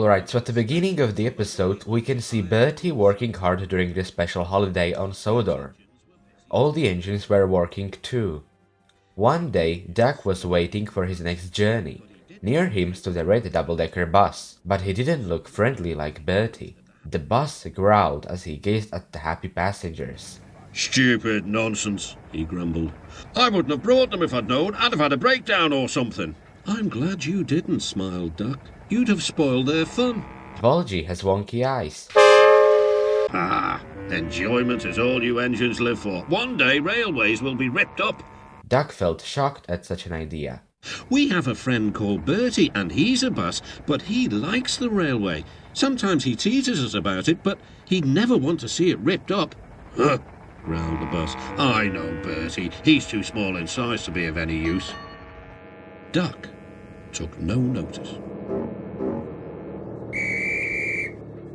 Alright, so at the beginning of the episode, we can see Bertie working hard during the special holiday on Sodor. All the engines were working too. One day, Duck was waiting for his next journey. Near him stood a red double-decker bus, but he didn't look friendly like Bertie. The bus growled as he gazed at the happy passengers. "Stupid nonsense," he grumbled. "I wouldn't have brought them if I'd known. I'd have had a breakdown or something." "I'm glad you didn't," smiled Duck. "You'd have spoiled their fun." Bulgy has wonky eyes. Ah, enjoyment is all you engines live for. One day railways will be ripped up. Duck felt shocked at such an idea. "We have a friend called Bertie, and he's a bus, but he likes the railway. Sometimes he teases us about it, but he'd never want to see it ripped up." "Huh," growled the bus. "I know Bertie. He's too small in size to be of any use." Duck took no notice.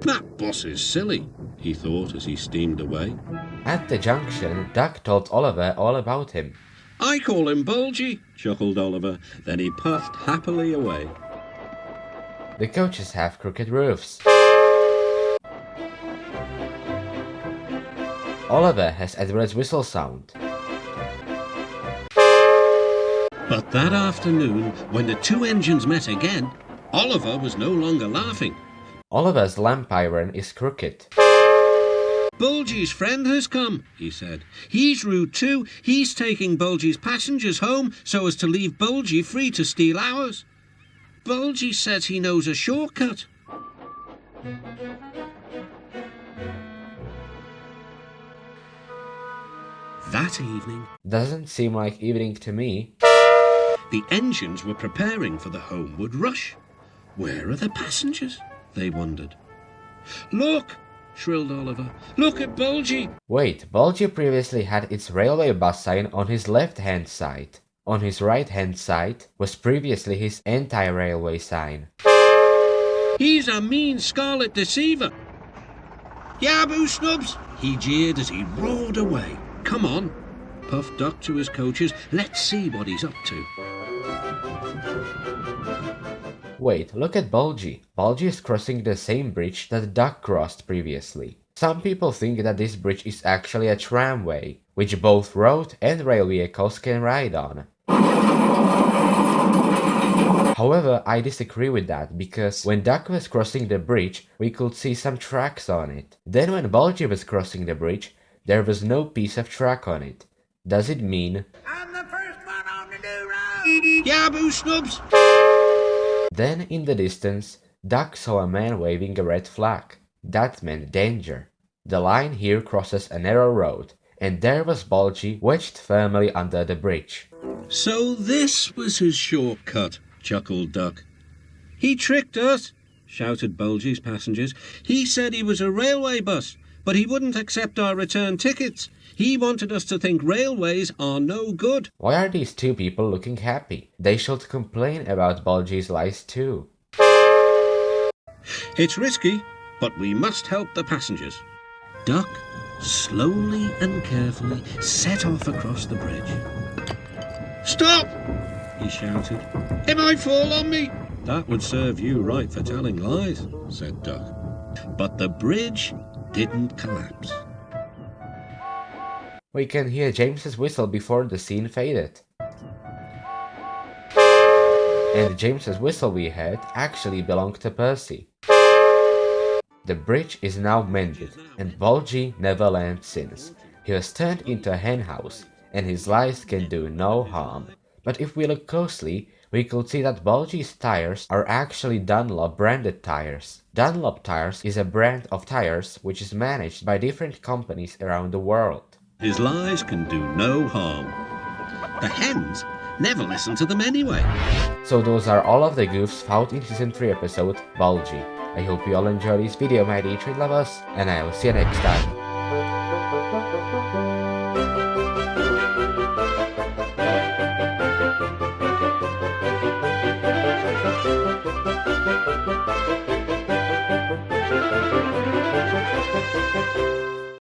"That bus is silly," he thought as he steamed away. At the junction, Duck told Oliver all about him. "I call him Bulgy," chuckled Oliver. Then he puffed happily away. The coaches have crooked roofs. Oliver has Edward's whistle sound. But that afternoon, when the two engines met again, Oliver was no longer laughing. Oliver's lamp iron is crooked. "Bulgy's friend has come," he said. "He's rude too. He's taking Bulgy's passengers home so as to leave Bulgy free to steal ours. Bulgy says he knows a shortcut." That evening, Doesn't seem like evening to me. the engines were preparing for the homeward rush. Where are the passengers? They wondered. "Look!" shrilled Oliver. "Look at Bulgy!" Wait, Bulgy previously had its railway bus sign on his left-hand side. On his right-hand side was previously his anti-railway sign. "He's a mean scarlet deceiver." "Yaboo snubs!" he jeered as he roared away. "Come on," puffed Duck to his coaches. "Let's see what he's up to." Wait, look at Bulgy. Bulgy is crossing the same bridge that Duck crossed previously. Some people think that this bridge is actually a tramway, which both road and rail vehicles can ride on. However, I disagree with that, because when Duck was crossing the bridge, we could see some tracks on it. Then when Bulgy was crossing the bridge, there was no piece of track on it. Does it mean... I'm the first one on the new road. "Yaboo snubs!" Then in the distance, Duck saw a man waving a red flag. That meant danger. The line here crosses a narrow road, and there was Bulgy wedged firmly under the bridge. "So this was his shortcut," chuckled Duck. "He tricked us," shouted Bulgy's passengers. "He said he was a railway bus, but he wouldn't accept our return tickets. He wanted us to think railways are no good." Why are these two people looking happy? They should complain about Bulgy's lies too. "It's risky, but we must help the passengers." Duck slowly and carefully set off across the bridge. "Stop!" he shouted. "It might fall on me." "That would serve you right for telling lies," said Duck. But the bridge didn't collapse. We can hear James's whistle before the scene faded. And James's whistle we heard actually belonged to Percy. The bridge is now mended, and Bulgy never learned since. He was turned into a henhouse, and his lies can do no harm. But if we look closely, we could see that Bulgy's tires are actually Dunlop branded tires. Dunlop Tires is a brand of tires which is managed by different companies around the world. His lies can do no harm. The hens never listen to them anyway. So those are all of the goofs found in Season 3 episode Bulgy. I hope you all enjoyed this video, my dear train lovers, and I will see you next time.